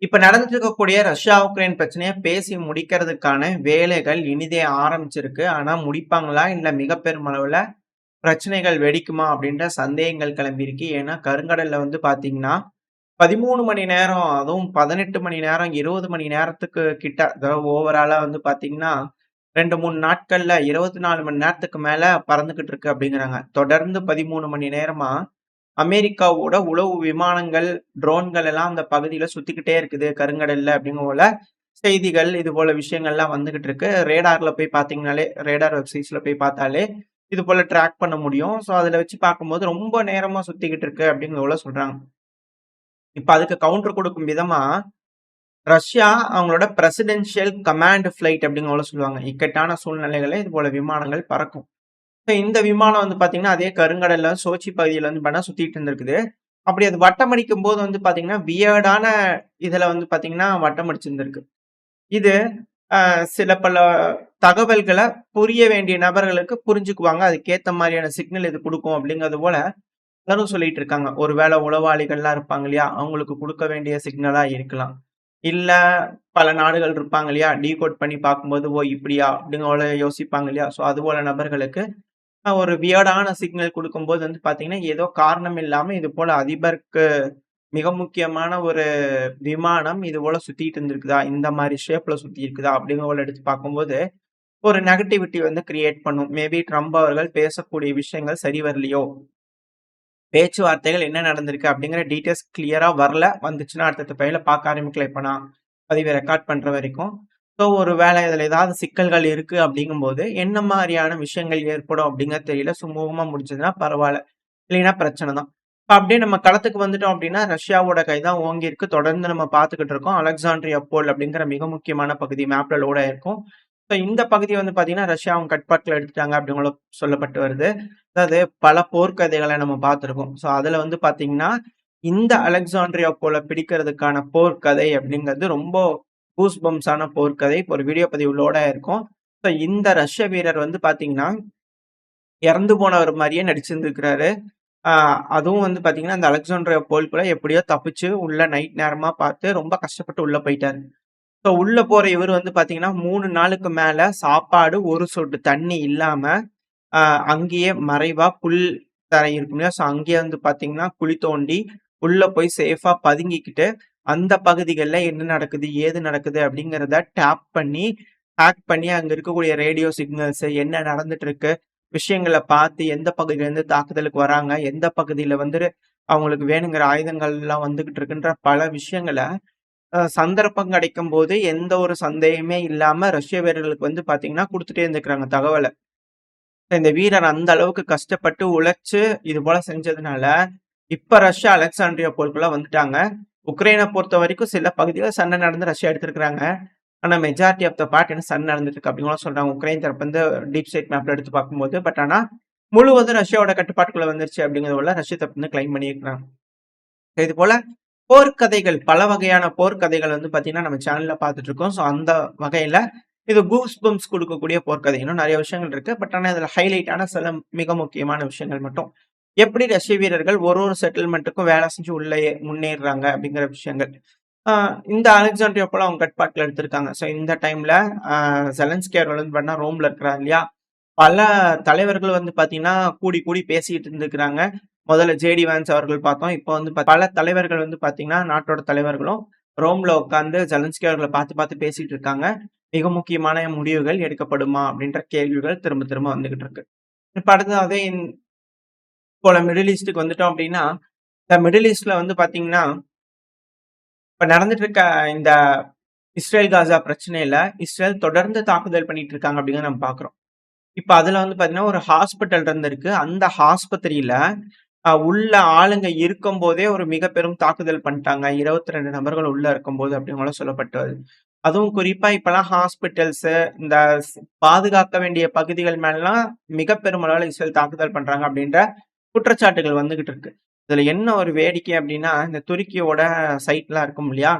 இப்ப நடந்துட்டு இருக்கக்கூடிய ரஷ்யா, உக்ரைன் பிரச்சனைய பேசி முடிக்கிறதுக்கான வேலைகள் இனிதே ஆரம்பிச்சிருக்கு. ஆனா முடிப்பாங்களா? இல்ல மிக பெருமளவுல பிரச்சனைகள் வெடிக்குமா? அப்படின்ற சந்தேகங்கள் கிளம்பியிருக்கு. ஏன்னா கருங்கடல்ல வந்து பார்த்தீங்கன்னா, 13 மணி நேரம், அதுவும் 18 மணி நேரம், 20 மணி நேரத்துக்கு கிட்ட, அதாவது ஓவராலா வந்து பார்த்தீங்கன்னா, 2, 3 நாட்கள்ல 24 மணி நேரத்துக்கு மேல பறந்துகிட்டு இருக்கு அப்படிங்கிறாங்க. தொடர்ந்து 13 மணி நேரமா அமெரிக்காவோட உளவு விமானங்கள், ட்ரோன்கள் எல்லாம் அந்த பகுதியில சுத்திக்கிட்டே இருக்குது கருங்கடல்ல அப்படிங்க போல செய்திகள், இது போல விஷயங்கள்லாம் வந்துகிட்டு இருக்கு. ரேடார்ல போய் பார்த்தீங்கனாலே, ரேடார் வெப்சைட்ஸ்ல போய் பார்த்தாலே, இது போல ட்ராக் பண்ண முடியும். ஸோ அதுல வச்சு பார்க்கும்போது ரொம்ப நேரமா சுத்திக்கிட்டு இருக்கு அப்படிங்கிறது போல சொல்றாங்க. இப்ப அதுக்கு கவுண்டர் குடுக்கும் விதமா, ரஷ்யா அவங்களோட பிரசிடென்ஷியல் கமாண்ட் ஃபிளைட் அப்படிங்கிற போல சொல்லுவாங்க. இக்கட்டான சூழ்நிலைகள்ல இது போல விமானங்கள் பறக்கும். இப்ப இந்த விமானம் வந்து பார்த்தீங்கன்னா, அதே கருங்கடல்ல சோச்சி பகுதியில வந்து பார்த்தீங்கன்னா சுத்திட்டு இருந்திருக்குது. அப்படி அது வட்டமடிக்கும்போது வந்து பார்த்தீங்கன்னா, வியர்டான இதுல வந்து பார்த்தீங்கன்னா, வட்டமடிச்சிருந்திருக்கு. இது சில பல தகவல்கள புரிய வேண்டிய நபர்களுக்கு புரிஞ்சுக்குவாங்க. அதுக்கேத்த மாரியான சிக்னல் இது குடுக்கும் அப்படிங்கிறது போல எல்லாரும் சொல்லிட்டு இருக்காங்க. ஒருவேள உளவாளிகள்லாம் இருப்பாங்க இல்லையா? அவங்களுக்கு குடுக்க வேண்டிய சிக்னலா இருக்கலாம். இல்ல பல நாடுகள் இருப்பாங்க இல்லையா? டீகோட் பண்ணி பார்க்கும்போது, "ஓ! இப்படியா?" அப்படிங்கிற போல யோசிப்பாங்க இல்லையா? ஸோ அதுபோல நபர்களுக்கு ஒரு வியர்டான சிக்னல் குடுக்கும்போது வந்து பார்த்தீங்கன்னா, ஏதோ காரணம் இல்லாம இது போல அதிபருக்கு மிக முக்கியமான ஒரு விமானம் இதுபோல சுத்திட்டு இருந்திருக்குதா? இந்த மாரி ஷேப்ல சுத்தி இருக்குதா? அப்படிங்கிற போல எடுத்து பார்க்கும்போது, ஒரு நெகட்டிவிட்டி வந்து கிரியேட் பண்ணும். மேபி ட்ரம்ப் அவர்கள் பேசக்கூடிய விஷயங்கள் சரி வரலையோ! பேச்சுவார்த்தைகள் என்ன நடந்திருக்கு அப்படிங்கிற டீட்டெயில்ஸ் கிளியரா வரல. வந்துச்சுன்னா அடுத்தடுத்த பதிவுல பார்க்க ஆரம்பிக்கலாம். இப்ப நான் பதிவ ரெக்கார்ட் பண்ற வரைக்கும். ஸோ ஒரு வேளை இதுல ஏதாவது சிக்கல்கள் இருக்கு அப்படிங்கும்போது, என்ன மாரியான விஷயங்கள் ஏற்படும் அப்படிங்கிறது தெரியல. சுமூகமா முடிஞ்சதுன்னா பரவால்ல. இல்லைன்னா பிரச்சனை தான். இப்ப அப்படியே நம்ம களத்துக்கு வந்துட்டோம் அப்படின்னா, ரஷ்யாவோட கை தான் ஓங்கியிருக்கு. தொடர்ந்து நம்ம பார்த்துக்கிட்டு இருக்கோம். அலெக்சாண்ட்ரியா போல் அப்படிங்கிற மிக முக்கியமான பகுதி மேப்ல லோட் ஆயிருக்கும். ஸோ இந்த பகுதிய வந்து பார்த்தீங்கன்னா, ரஷ்யா அவங்க கட்டுப்பாட்டுல எடுத்துட்டாங்க அப்படின்னு சொல்லப்பட்டு வருது. அதாவது பல போர்க்கதைகள நம்ம பார்த்திருக்கோம். ஸோ அதுல வந்து பார்த்தீங்கன்னா, இந்த அலெக்சாண்ட்ரியா போல பிடிக்கிறதுக்கான போர்க்கதை அப்படிங்கிறது ரொம்ப கூஸ் பம்ப்ஸான போர்க்கதை. இப்ப ஒரு வீடியோ பதிவு லோட் ஆயிருக்கும். ஸோ இந்த ரஷ்ய வீரர் வந்து பார்த்தீங்கன்னா, இறந்து போனவர் மாரியே நடிச்சிருந்திருக்கிறாரு. ஆ அதுவும் வந்து பார்த்தீங்கன்னா, அந்த அலெக்சாண்ட்ரியா போல் கூட எப்படியோ தப்பிச்சு உள்ள நைட் நேரமா பார்த்து ரொம்ப கஷ்டப்பட்டு உள்ள போயிட்டாரு. ஸோ உள்ள போற இவரு வந்து பார்த்தீங்கன்னா, 3 நாளுக்கு மேல சாப்பாடு, ஒரு சொட்டு தண்ணி இல்லாம, அ அங்கேயே மறைவா புல் தரை இருக்கும் இல்லையா? ஸோ அங்கேயே வந்து பார்த்தீங்கன்னா, குழி தோண்டி உள்ள போய் சேஃபா பதுங்கிக்கிட்டு, அந்த பகுதிகள்ல என்ன நடக்குது? ஏது நடக்குது? அப்படிங்கிறத டேப் பண்ணி, ஹேக் பண்ணி அங்க இருக்கக்கூடிய ரேடியோ சிக்னல்ஸ் என்ன நடந்துட்டு இருக்கு? விஷயங்கள பார்த்து எந்த பகுதியிலேருந்து தாக்குதலுக்கு வராங்க? எந்த பகுதியில வந்து அவங்களுக்கு வேணுங்கிற ஆயுதங்கள்லாம் வந்துகிட்டு இருக்குன்ற பல விஷயங்கள சந்தர்ப்பம் கிடைக்கும்போது எந்த ஒரு சந்தேகமே இல்லாம ரஷ்ய வீரர்களுக்கு வந்து பார்த்தீங்கன்னா, குடுத்துட்டே இருந்துக்கிறாங்க தகவல. இந்த வீரர் அந்த அளவுக்கு கஷ்டப்பட்டு உழைச்சு இது போல செஞ்சதுனால, இப்ப ரஷ்யா அலெக்சாண்ட்ரியா போருக்குள்ள வந்துட்டாங்க. உக்ரைன பொறுத்தவரைக்கும் சில பகுதியில சண்டை நடந்து ரஷ்யா எடுத்திருக்கிறாங்க. ஆனா மெஜாரிட்டி ஆஃப் த பார்ட் என்ன சண்டை நடந்துட்டு இருக்கு அப்படின்னு கூட சொல்றாங்க. உக்ரைன் தரப்பு வந்து டீப் ஸ்டேட் மேப்ல எடுத்து பார்க்கும்போது. பட் ஆனா முழுவதும் ரஷ்யாவோட கட்டுப்பாட்டுக்குள்ள வந்துருச்சு அப்படிங்கிறது போல ரஷ்ய தரப்பு வந்து கிளைம் பண்ணியிருக்கிறாங்க. இது போல போர்க்கதைகள், பல வகையான போர்க்கதைகள் வந்து பார்த்தீங்கன்னா, நம்ம சேனல்ல பார்த்துட்டு இருக்கோம். ஸோ அந்த வகையில இது கூஸ் பம்ப்ஸ் குடுக்கக்கூடிய போர்க்கதை. இன்னும் நெறைய விஷயங்கள் இருக்கு. பட் ஆனா இதுல ஹைலைட்டான சில மிக முக்கியமான விஷயங்கள் மட்டும். எப்படி ரஷ்ய வீரர்கள் ஒரு ஒரு செட்டில்மென்ட்க்கும் வேலை செஞ்சு உள்ளயே முன்னேறுறாங்க அப்படிங்கிற விஷயங்கள். ஆ இந்த அலெக்சாண்ட்ரியா போல அவங்க கட்டுப்பாட்டுல எடுத்திருக்காங்க. ஸோ இந்த டைம்ல ஜெலன்ஸ்கி அவர்கள் வந்து பார்த்தீங்கன்னா, ரோம்ல இருக்கிறார் இல்லையா? பல தலைவர்கள் வந்து பார்த்தீங்கன்னா, கூடி கூடி பேசிட்டு இருந்திருக்கிறாங்க. முதல்ல ஜேடி வான்ஸ் அவர்கள் பார்த்தோம். இப்போ வந்து பல தலைவர்கள் வந்து பார்த்தீங்கன்னா, நாட்டோட தலைவர்களும் ரோம்ல உட்கார்ந்து ஜெலன்ஸ்கி அவர்கள பார்த்து பார்த்து பேசிட்டு இருக்காங்க. மிக முக்கியமான முடிவுகள் எடுக்கப்படுமா? அப்படின்ற கேள்விகள் திரும்ப திரும்ப வந்துகிட்டு இருக்கு. இப்ப அடுத்தது போல மிடில் ஈஸ்ட்க்கு வந்துட்டோம் அப்படின்னா, இந்த மிடில் ஈஸ்ட்ல வந்து பார்த்தீங்கன்னா, இப்ப நடந்துட்டு இருக்க இந்த இஸ்ரேல் காசா பிரச்சனையில, இஸ்ரேல் தொடர்ந்து தாக்குதல் பண்ணிட்டு இருக்காங்க அப்படிங்கிறத நம்ம பார்க்கிறோம். இப்ப அதுல வந்து பார்த்தீங்கன்னா, ஒரு ஹாஸ்பிட்டல் இருந்திருக்கு. அந்த ஆஸ்பத்திரியில உள்ள ஆளுங்க இருக்கும்போதே ஒரு மிக பெரும் தாக்குதல் பண்ணிட்டாங்க. 22 நபர்கள் உள்ள இருக்கும்போது அப்படின்னு கூட சொல்லப்பட்டு வருது. அதுவும் குறிப்பா இப்பலாம் ஹாஸ்பிட்டல்ஸ் இந்த பாதுகாக்க வேண்டிய பகுதிகள் மேலலாம் மிக பெருமளவுல இஸ்ரேல் தாக்குதல் பண்றாங்க அப்படின்ற குற்றச்சாட்டுகள் வந்துகிட்டு இருக்கு. இதுல என்ன ஒரு வேடிக்கை அப்படின்னா, இந்த துருக்கியோட சைட்லாம் இருக்கும் இல்லையா?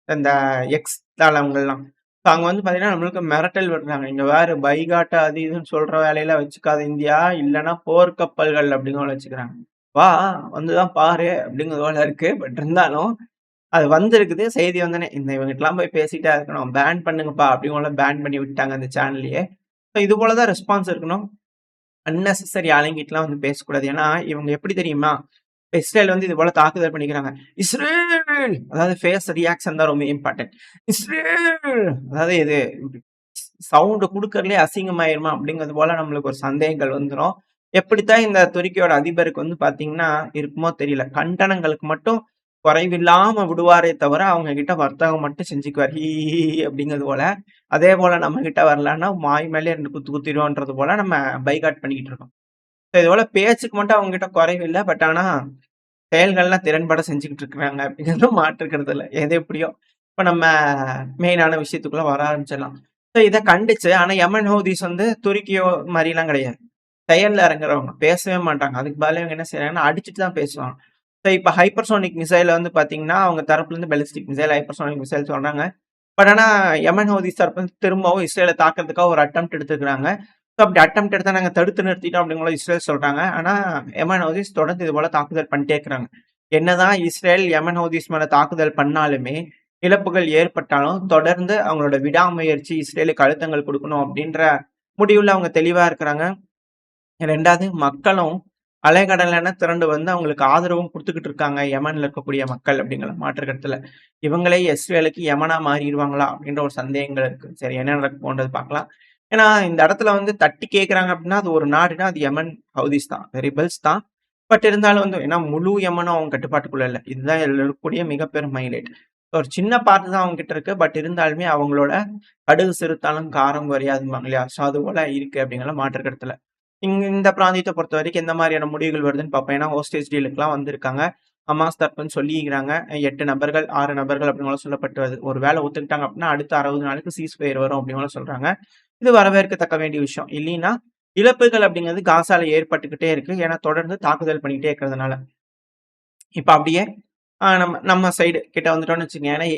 இந்த எக்ஸ் தளங்கள்லாம். ஸோ அங்க வந்து பார்த்தீங்கன்னா, நம்மளுக்கு மிரட்டல் விடுறாங்க. "இங்க பாரு பைகாட்டா அது இதுன்னு சொல்ற வேலையெல்லாம் வச்சுக்காத இந்தியா, இல்லன்னா போர்க்கப்பல்கள்" அப்படின்னு வச்சுக்கிறாங்க. "வா வந்து தான் பாரு" அப்படிங்கிறது போல இருக்கு. பட் இருந்தாலும் அது வந்திருக்குது. செய்தி வந்தோனே, இந்த இவங்ககிட்டலாம் போய் பேசிட்டா இருக்கணும். பேன் பண்ணுங்கப்பா அப்படிங்கலாம் பேன் பண்ணி விட்டாங்க அந்த சேனல்லயே. ஸோ இது போல தான் ரெஸ்பான்ஸ் இருக்கணும். அன்னெசசரி ஆளுங்கிட்டலாம் வந்து பேசக்கூடாது. ஏன்னா, இவங்க எப்படி தெரியுமா? இஸ்ரேல் வந்து இது போல தாக்குதல் பண்ணிக்கிறாங்க. இஸ்ரேல்! அதாவது ஃபேஸ் ரியாக்ஷன் தான் ரொம்ப இம்பார்ட்டன்ட். இஸ்ரேல்! அதாவது இது சவுண்ட் குடுக்கறதுலயே அசிங்கமாயிருமா? அப்படிங்கிறது போல நம்மளுக்கு ஒரு சந்தேகங்கள் வந்துரும். எப்படித்தான் இந்த துருக்கியோட அதிபருக்கு வந்து பார்த்தீங்கன்னா, இருக்குமோ தெரியல. கண்டனங்களுக்கு மட்டும் குறைவில்லாம விடுவாரே தவிர, அவங்க கிட்ட வர்த்தகம் மட்டும் செஞ்சுக்குவார். ஹி ஹி ஹி அப்படிங்கிறது போல. அதே போல நம்ம கிட்ட வரலன்னா, வாய் மேலயே 2 குத்து குத்திருவோன்றது போல நம்ம பைகாட் பண்ணிக்கிட்டு இருக்கோம். இது போல பேச்சுக்கு மட்டும் அவங்க கிட்ட குறைவில்ல. பட் ஆனா, செயல்கள்லாம் திறன்பட செஞ்சுகிட்டு இருக்கிறாங்க அப்படிங்கிறது மாற்றுக்கிறது இல்ல. எது எப்படியோ. இப்ப நம்ம மெயினான விஷயத்துக்குள்ள வர ஆரம்பிச்சிடலாம். ஸோ இத கண்டிச்சு, ஆனா யமன் ஹூதிஸ் வந்து துருக்கியோ மாரிலாம் கிடையாது. செயல்ல இறங்குறவங்க. பேசவே மாட்டாங்க. அதுக்கு பதிலா இவங்க என்ன செய்றாங்கன்னா, அடிச்சுட்டு தான் பேசுவாங்க. ஸோ இப்ப ஹைப்பர்சோனிக் மிசைல வந்து பார்த்தீங்கன்னா, அவங்க தரப்புல இருந்து பாலிஸ்டிக் மிசைல், ஹைப்பர்சோனிக் மிசைல் சொல்றாங்க. பட் ஆனா யமன் ஹூதிஸ் தரப்புல இருந்து திரும்பவும் இஸ்ரேல தாக்குறதுக்காக ஒரு அட்டெம்ப்ட் எடுத்துருக்காங்க. ஸோ அப்படி அட்டெம்ப்ட் எடுத்தா நாங்க தடுத்து நிறுத்திட்டோம் அப்படிங்கிற இஸ்ரேல் சொல்றாங்க. ஆனா யமன் ஹூதிஸ் தொடர்ந்து இது போல தாக்குதல் பண்ணிட்டே இருக்கிறாங்க. என்னதான் இஸ்ரேல் யமன் ஹூதிஸ் மேல தாக்குதல் பண்ணாலுமே, இழப்புகள் ஏற்பட்டாலும் தொடர்ந்து அவங்களோட விடாமுயற்சி இஸ்ரேலுக்கு அழுத்தங்கள் குடுக்கணும் அப்படின்ற முடிவுல அவங்க தெளிவா இருக்கிறாங்க. 2வது மக்களும் அலைகடலான திரண்டு வந்து அவங்களுக்கு ஆதரவும் குடுத்துக்கிட்டு இருக்காங்க. யமன்ல இருக்கக்கூடிய மக்கள் அப்படிங்கிற மாற்று கருத்துல. இவங்களே இஸ்ரேலுக்கு யமனா மாறிருவாங்களா? அப்படின்ற ஒரு சந்தேகங்கள் இருக்கு. சரி என்ன நடக்க போகுன்றது பார்க்கலாம். ஏன்னா இந்த இடத்துல வந்து தட்டி கேட்குறாங்க அப்படின்னா, அது ஒரு நாடுனா அது யமன், ஹவுதீஸ் தான். ரிபல்ஸ் தான். பட் இருந்தாலும் வந்து ஏன்னா முழு யமனும் அவங்க கட்டுப்பாட்டுக்குள்ள இல்ல. இதுதான் இதுல இருக்கக்கூடிய மிக பெரும் ஹைலைட். ஒரு சின்ன பார்ட் தான் அவங்க கிட்ட இருக்கு. பட் இருந்தாலுமே அவங்களோட கடுகு சிறுத்தாலும் காரம் குறையாதும்பாங்க இல்லையா? ஸோ அதுபோல இருக்கு அப்படிங்கிற மாற்று கருத்துல. இந்த பிராந்தியத்த பொறுத்தவரைக்கும் எந்த மாதிரியான முடிவுகள் வருதுன்னு பார்ப்போம். ஏன்னா ஹோஸ்டேஜ் டீலுக்குலாம் வந்திருக்காங்க. ஹமாஸ் தரப்புன்னு சொல்லிக்கிறாங்க. 8 நபர்கள், 6 நபர்கள் அப்படிங்கலாம் சொல்லப்பட்டு வருது. ஒரு வேளை ஒத்துக்கிட்டாங்க அப்படின்னா, அடுத்த 60 நாளுக்கு சீஸ் ஃபயர் வரும் அப்படிங்கலாம் சொல்றாங்க. இது வரவேற்கத்தக்க வேண்டிய விஷயம். இல்லைன்னா, இழப்புகள் அப்படிங்கிறது காசால ஏற்பட்டுக்கிட்டே இருக்கு. ஏன்னா தொடர்ந்து தாக்குதல் பண்ணிக்கிட்டே இருக்கிறதுனால. இப்ப அப்படியே நம்ம நம்ம சைடு கிட்ட வந்துட்டோம்னு வச்சுக்கங்க. ஏன்னா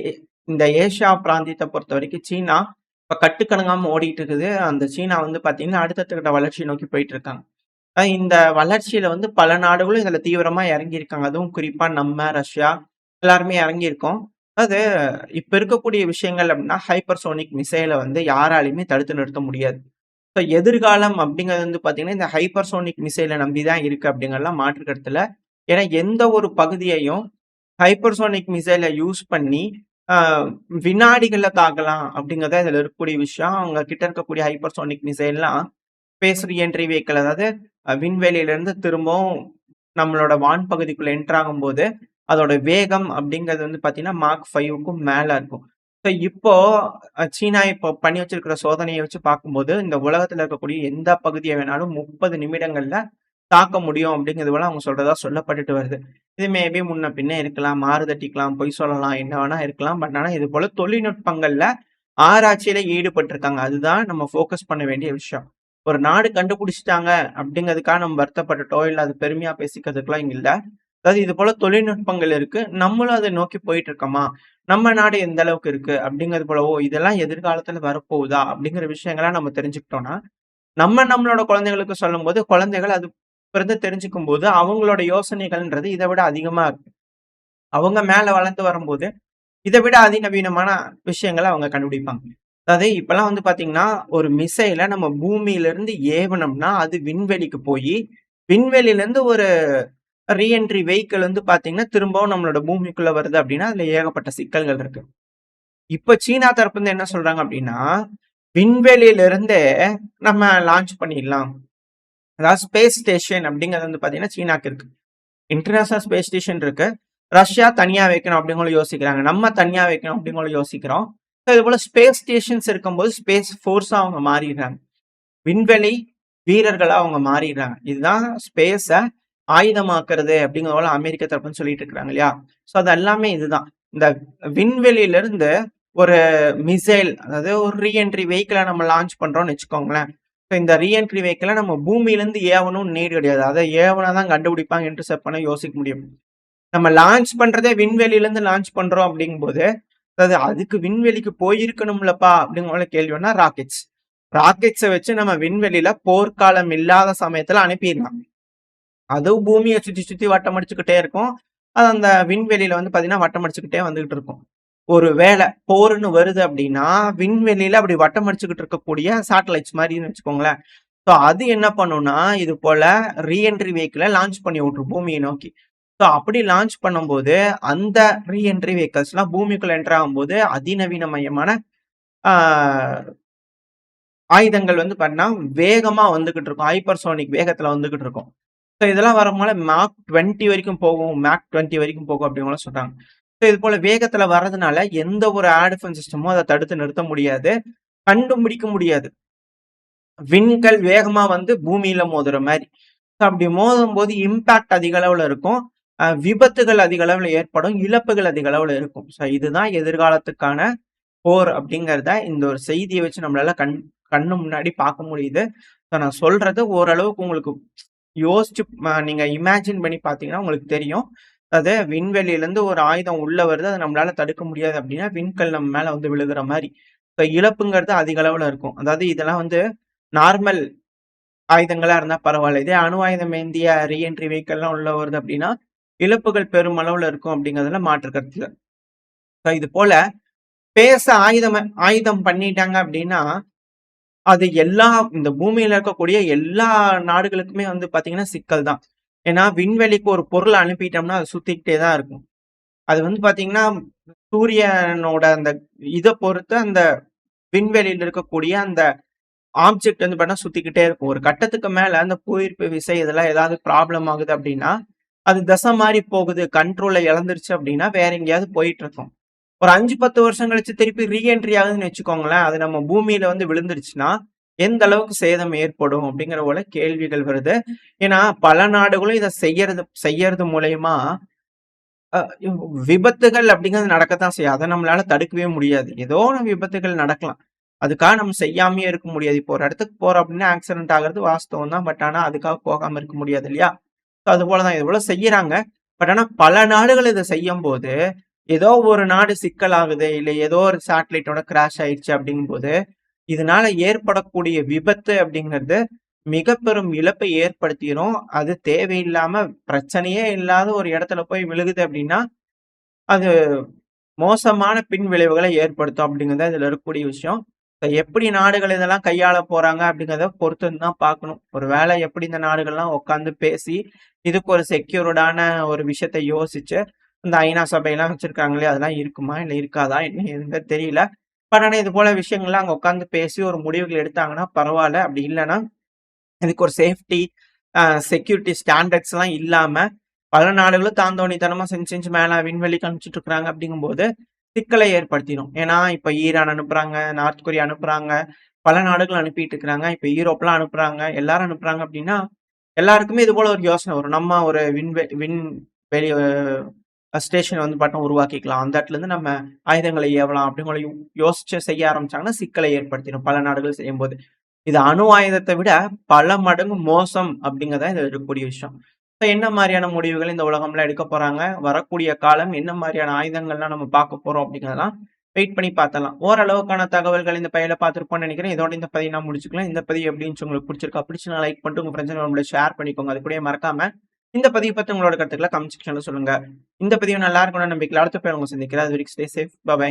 இந்த ஏசியா பிராந்தியத்த பொறுத்தவரைக்கும் சீனா இப்ப கட்டுக்கடங்காம ஓடிட்டு இருக்குது. அந்த சீனா வந்து பார்த்தீங்கன்னா, அடுத்தடுத்த கட்ட வளர்ச்சிய நோக்கி போயிட்டு இருக்காங்க. இந்த வளர்ச்சியில வந்து பல நாடுகளும் இதுல தீவிரமா இறங்கியிருக்காங்க. அதுவும் குறிப்பா நம்ம, ரஷ்யா எல்லாருமே இறங்கியிருக்கோம். அதாவது இப்ப இருக்கக்கூடிய விஷயங்கள் அப்படின்னா, ஹைப்பர்சோனிக் மிசைல வந்து யாராலயுமே தடுத்து நிறுத்த முடியாது. எதிர்காலம் அப்படிங்கிறது வந்து பார்த்தீங்கன்னா, இந்த ஹைப்பர்சோனிக் மிசைல நம்பி தான் இருக்கு அப்படிங்கிறதுலாம் மாற்று கருத்து இல்ல. ஏன்னா எந்த ஒரு பகுதியையும் ஹைப்பர்சோனிக் மிசைல யூஸ் பண்ணி அ வினாடிகள்ல தாக்கலாம் அப்படிங்கிறது தான் இதுல இருக்கக்கூடிய விஷயம். அவங்க கிட்ட இருக்கக்கூடிய ஹைப்பர்சோனிக் மிசைல்லாம் ஸ்பேஸ் ரீஎன்ட்ரி வெஹிக்கிள் அதாவது விண்வெளியிலிருந்து திரும்பவும் நம்மளோட வான் பகுதிக்குள்ள என்டர் ஆகும்போது, அதோட வேகம் அப்படிங்கிறது வந்து பார்த்தீங்கன்னா, மாக் 5க்கும் மேல இருக்கும். ஸோ இப்போ சீனா இப்போ பண்ணி வச்சிருக்கிற சோதனைய வச்சு பார்க்கும்போது, இந்த உலகத்துல இருக்கக்கூடிய எந்த பகுதிய வேணாலும் 30 நிமிடங்கள்ல தாக்க முடியும் அப்படிங்கிறது போல அவங்க சொல்றதா சொல்லப்பட்டுட்டு வருது. இது மேபி முன்ன பின்ன இருக்கலாம், மாறுதட்டிக்கலாம், பொய் சொல்லலாம், என்ன வேணா இருக்கலாம். பட் ஆனா இது போல தொழில்நுட்பங்கள்ல ஆராய்ச்சியில ஈடுபட்டிருக்காங்க. அதுதான் நம்ம ஃபோக்கஸ் பண்ண வேண்டிய விஷயம். ஒரு நாடு கண்டுபிடிச்சுட்டாங்க அப்படிங்கிறதுக்காக நம்ம வருத்தப்பட்டுட்டோ, இல்ல அது பெருமையா பேசிக்கிறதுக்கெல்லாம் இங்க இல்ல. அதாவது இது போல தொழில்நுட்பங்கள் இருக்கு. நம்மளும் அத நோக்கி போயிட்டு இருக்கோமா? நம்ம நாடு எந்த அளவுக்கு இருக்கு? அப்படிங்கிறது போல, ஓ! இதெல்லாம் எதிர்காலத்துல வரப்போகுதா? அப்படிங்கிற விஷயங்கள நம்ம தெரிஞ்சுக்கிட்டோம்னா, நம்மளோட குழந்தைகளுக்கு சொல்லும்போது, குழந்தைகள் அது பிறந்து தெரிஞ்சுக்கும்போது, அவங்களோட யோசனைகள்ன்றது இத விட அதிகமா இருக்கும். அவங்க மேல வளர்ந்து வரும்போது, இத விட அதிநவீனமான விஷயங்கள அவங்க கண்டுபிடிப்பாங்க. அதாவது இப்பலாம் வந்து பார்த்தீங்கன்னா, ஒரு மிசைல நம்ம பூமியிலிருந்து ஏவுனோம்னா, அது விண்வெளிக்கு போயி, விண்வெளியிலிருந்து ஒரு ரீஎன்ட்ரி வெஹிக்கிள் வந்து பார்த்தீங்கன்னா, திரும்பவும் நம்மளோட பூமிக்குள்ள வருது அப்டின்னா, அதுல ஏகப்பட்ட சிக்கல்கள் இருக்கு. இப்ப சீனா தரப்புலருந்து என்ன சொல்றாங்க அப்டின்னா, விண்வெளியிலிருந்தே நம்ம லான்ச் பண்ணிடலாம். அதாவது ஸ்பேஸ் ஸ்டேஷன் அப்டிங்கிறது வந்து பார்த்தீங்கன்னா, சீனாக்கு இருக்கு. இன்டர்நேஷனல் ஸ்பேஸ் ஸ்டேஷன் இருக்கு. ரஷ்யா தனியா வைக்கணும் அப்டிங்களும் யோசிக்கிறாங்க. நம்ம தனியா வைக்கணும் அப்டிங்களும் யோசிக்கிறோம். ஸோ இதுபோல ஸ்பேஸ் ஸ்டேஷன்ஸ் இருக்கும்போது, ஸ்பேஸ் ஃபோர்ஸா அவங்க மாறிடுறாங்க. விண்வெளி வீரர்களா அவங்க மாறிடுறாங்க. இதுதான் ஸ்பேஸ ஆயுதமாக்குறது அப்படிங்கிற போல அமெரிக்க தரப்புன்னு சொல்லிட்டு இருக்காங்க இல்லையா? ஸோ அது எல்லாமே இதுதான். இந்த விண்வெளியிலிருந்து ஒரு மிசைல் அதாவது ஒரு ரீஎன்ட்ரி வெஹிக்கிள நம்ம லான்ச் பண்றோம்னு வச்சுக்கோங்களேன். ஸோ இந்த ரீஎன்ட்ரி வெஹிக்கிள நம்ம பூமியிலிருந்து ஏவணும்னு நீடு கிடையாது. அத ஏவுனா தான் கண்டுபிடிப்பாங்க, இன்டர்செப்ட் பண்ண யோசிக்க முடியும். நம்ம லான்ச் பண்றதே விண்வெளியிலிருந்து லான்ச் பண்றோம் அப்படிங்கும்போது, அதாவது அதுக்கு விண்வெளிக்கு போயிருக்கணும்லப்பா அப்படிங்கிற கேள்வி வேணா ராக்கெட்ஸ். ராக்கெட்ஸ வச்சு நம்ம விண்வெளியில போர்க்காலம் இல்லாத சமயத்துல அனுப்பிடலாம். அதுவும் பூமிய சுத்தி சுத்தி வட்டம் அடிச்சுக்கிட்டே இருக்கும். அது அந்த விண்வெளியில வந்து பார்த்தீங்கன்னா, வட்டம் அடிச்சுக்கிட்டே வந்துகிட்டு இருக்கும். ஒரு வேள போர்ன்னு வருது அப்டின்னா, விண்வெளியில அப்படி வட்டம் அடிச்சுக்கிட்டு இருக்கக்கூடிய சேட்டலைட்ஸ் மாரின்னு வச்சுக்கோங்களேன். ஸோ அது என்ன பண்ணும்னா, இது போல ரீஎன்ட்ரி வெஹிக்கிள லான்ச் பண்ணி விட்டுரும் பூமிய நோக்கி. ஸோ அப்படி லான்ச் பண்ணும்போது, அந்த ரீஎன்ட்ரி வெஹிக்கிள்ஸ்லாம் பூமிக்குள்ள என்டர் ஆகும்போது, அதிநவீனமயமான ஆ ஆயுதங்கள் வந்து பார்த்தீங்கன்னா, வேகமா வந்துகிட்டு இருக்கும். ஹைப்பர்சோனிக் வேகத்துல வந்துகிட்டு இருக்கும். ஸோ இதெல்லாம் வரும்போது மாக் 20 வரைக்கும் போகும். மேக் 20 வரைக்கும் போகும் அப்படின்லாம் சொல்றாங்க. ஸோ இது போல வேகத்துல வரதுனால எந்த ஒரு ஏர் டிஃபென்ஸ் சிஸ்டமும் அத தடுத்து நிறுத்த முடியாது. கண்டுபிடிக்க முடியாது. விண்கள் வேகமா வந்து பூமியில மோதுற மாரி. ஸோ அப்படி மோதும்போது இம்பாக்ட் அதிக அளவுல இருக்கும். விபத்துகள் அதிக அளவுல ஏற்படும். இழப்புகள் அதிக அளவுல இருக்கும். ஸோ இதுதான் எதிர்காலத்துக்கான போர் அப்படிங்கிறத இந்த ஒரு செய்திய வச்சு நம்மளால கண்ணு முன்னாடி பார்க்க முடியுது. ஸோ நான் சொல்றது ஓரளவுக்கு உங்களுக்கு யோசிச்சு நீங்க இமேஜின் பண்ணி பார்த்தீங்கன்னா உங்களுக்கு தெரியும். அது விண்வெளியிலருந்து ஒரு ஆயுதம் உள்ள வருது. அத நம்மளால தடுக்க முடியாது அப்படின்னா, விண்கல் நம்ம மேல வந்து விழுகுற மாரி. இப்ப இழப்புங்கிறது அதிக அளவுல இருக்கும். அதாவது இதெல்லாம் வந்து நார்மல் ஆயுதங்களா இருந்தா பரவால்ல. இதே அணு ஆயுதம் ஏந்திய ரீஎன்ட்ரி வெஹிக்கிள்லாம் உள்ள வருது அப்படின்னா, இழப்புகள் பெருமளவுல இருக்கும் அப்படிங்கிறதுல மாற்று கருத்து இல்ல. இது போல பேச ஆயுதம் பண்ணிட்டாங்க அப்படின்னா, அது இந்த பூமியில இருக்கக்கூடிய எல்லா நாடுகளுக்குமே வந்து பார்த்தீங்கன்னா சிக்கல் தான். ஏன்னா விண்வெளிக்கு ஒரு பொருள அனுப்பிட்டோம்னா, அது சுத்திக்கிட்டே தான் இருக்கும். அது வந்து பார்த்தீங்கன்னா, சூரியனோட அந்த இத பொறுத்து அந்த விண்வெளியில இருக்கக்கூடிய அந்த ஆப்ஜெக்ட் வந்து பார்த்தீங்கன்னா சுத்திக்கிட்டே இருக்கும். ஒரு கட்டத்துக்கு மேல அந்த புவியீர்ப்பு விசை இதெல்லாம் ஏதாவது ப்ராப்ளம் ஆகுது அப்டின்னா, அது திசை மாறி போகுது, கண்ட்ரோல இழந்துருச்சு அப்டின்னா, வேற எங்கேயாவது போயிட்டு இருக்கும். ஒரு 5, 10 வருஷம் கழிச்சு திருப்பி ரீஎன்ட்ரி ஆகுதுன்னு வச்சுக்கோங்களேன். அது நம்ம பூமியில வந்து விழுந்துருச்சுன்னா, எந்த அளவுக்கு சேதம் ஏற்படும் அப்டிங்கிற போல கேள்விகள் வருது. ஏன்னா, பல நாடுகளும் இத செய்யறது மூலியமா அ விபத்துகள் அப்படிங்கிறது நடக்கத்தான் செய்யும். அத நம்மளால தடுக்கவே முடியாது. ஏதோ ஒரு விபத்துகள் நடக்கலாம். அதுக்காக நம்ம செய்யாமயே இருக்க முடியாது. இப்போ ஒரு இடத்துக்கு போறோம் அப்படின்னா, ஆக்சிடென்ட் ஆகுறது வாஸ்தவம் தான். பட் ஆனா அதுக்காக போகாம இருக்க முடியாது இல்லையா? ஸோ அதுபோல தான் இதுபோல செய்யறாங்க. பட் ஆனா பல நாடுகள் இத செய்யும்போது, ஏதோ ஒரு நாடு சிக்கலாகுது, இல்ல ஏதோ ஒரு சேட்டலைட்டோட கிராஷ் ஆயிடுச்சு அப்படிங்கும்போது, இதனால ஏற்படக்கூடிய விபத்து அப்படிங்கிறது மிக பெரும் இழப்பை ஏற்படுத்திரும். அது தேவையில்லாம பிரச்சனையே இல்லாத ஒரு இடத்துல போய் விழுகுது அப்படின்னா, அது மோசமான பின் விளைவுகள ஏற்படுத்தும் அப்படிங்கிறது தான் இதுல இருக்கக்கூடிய விஷயம். எப்படி நாடுகள் இதெல்லாம் கையாள போறாங்க அப்படிங்கிறத பொறுத்து தான் பார்க்கணும். ஒரு வேளை எப்படி இந்த நாடுகள்லாம் உட்கார்ந்து பேசி, இதுக்கு ஒரு செக்யூர்டான ஒரு விஷயத்த யோசிச்சு, இந்த ஐநா சபையெல்லாம் வச்சிருக்காங்களே அதெல்லாம் இருக்குமா? இல்ல இருக்காதா? என்ன ஏதுன்னு தெரியல. பட் ஆனா இது போல விஷயங்கள்லாம் அங்க உட்கார்ந்து பேசி ஒரு முடிவுகள் எடுத்தாங்கன்னா பரவால்ல. அப்படி இல்லன்னா இதுக்கு ஒரு சேஃப்டி, செக்யூரிட்டி ஸ்டாண்டர்ட்ஸ்லாம் இல்லாம, பல நாடுகளும் தாந்தோணித்தனமா செஞ்சு செஞ்சு மேல விண்வெளிக்கு அனுப்பிச்சுட்டு இருக்கிறாங்க அப்படிங்கும்போது, சிக்கலை ஏற்படுத்திரும். ஏன்னா, இப்ப ஈரான் அனுப்புறாங்க, நார்த் கொரியா அனுப்புறாங்க, பல நாடுகள் அனுப்பிட்டு இருக்கிறாங்க. இப்ப யூரோப்லாம் அனுப்புறாங்க, எல்லாரும் அனுப்புறாங்க அப்படின்னா, எல்லாருக்குமே இது போல ஒரு யோசனை வரும். நம்ம ஒரு விண்வெளி ஸ்டேஷன் வந்து பார்த்தோம் உருவாக்கிக்கலாம். அந்த இடத்துலருந்து நம்ம ஆயுதங்களை ஏவலாம் அப்படின்னு யோசிச்சு செய்ய ஆரம்பிச்சாங்கன்னா, சிக்கலை ஏற்படுத்திரும். பல நாடுகள் செய்யும்போது. இது அணு ஆயுதத்தை விட பல மடங்கு மோசம் அப்படிங்கிறது தான் இதுல இருக்கக்கூடிய விஷயம். என்ன மாரியான முடிவுகள் இந்த உலகம்ல எடுக்க போறாங்க? வரக்கூடிய காலம் என்ன மாரியான ஆயுதங்கள்லாம் நம்ம பார்க்க போறோம் அப்படிங்கிறதெல்லாம் வெயிட் பண்ணி பார்த்தரலாம். ஓரளவுக்கான தகவல்கள் இந்த பதிவுல பார்த்திருப்போம்னு நெனைக்கிறேன். இதோட இந்த பதிவ நான் முடிச்சுக்கலாம். இந்த பதிவு எப்படி இருந்துச்சு உங்களுக்கு பிடிச்சிருக்கா? பிடிச்சுருந்தா லைக் பண்ணிட்டு உங்க ஃப்ரெண்ட்ஸ் அண்ட் ஷேர் பண்ணிக்கோங்க. அது கூடயே மறக்காம இந்த பதிவு பத்தி உங்களோட கருத்துக்கள கமெண்ட் செக்ஷன்ல சொல்லுங்க. இந்த பதிவு நல்லா இருக்கும்னு நம்பிக்கையில அடுத்த பதிவுல உங்கள சந்திக்கிறேன். அது வரைக்கும் ஸ்டே சேஃப். பாய்.